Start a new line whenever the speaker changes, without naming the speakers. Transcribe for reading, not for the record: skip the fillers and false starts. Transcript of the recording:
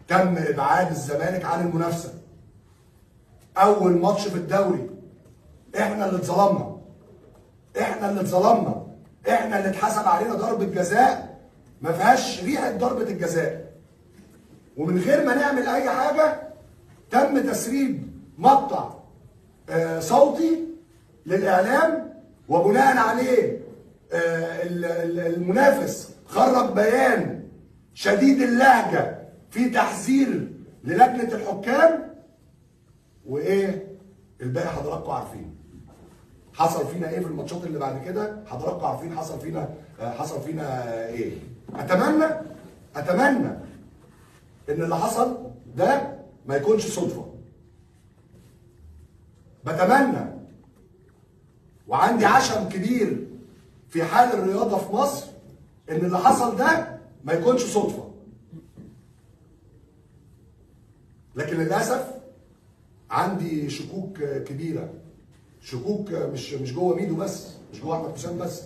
تم ابعاد الزمالك عن المنافسه. اول ماتش في الدوري احنا اللي اتظلمنا، احنا اللي اتظلمنا، احنا اللي اتحسب علينا ضربه جزاء ما فيهاش ريحه ضربه الجزاء، ومن غير ما نعمل اي حاجه تم تسريب مقطع صوتي للاعلام، وبناء عليه المنافس خرج بيان شديد اللهجه في تحذير للجنه الحكام، وايه الباقي حضراتكم عارفين. حصل فينا ايه في الماتشات اللي بعد كده حضراتكم عارفين. حصل فينا ايه. اتمنى ان اللي حصل ده ما يكونش صدفه. بتمنى وعندي عشم كبير في حال الرياضه في مصر ان اللي حصل ده ما يكونش صدفه. لكن للاسف عندي شكوك كبيره، شكوك مش جوه ميدو بس، مش جوه احمد حسام بس،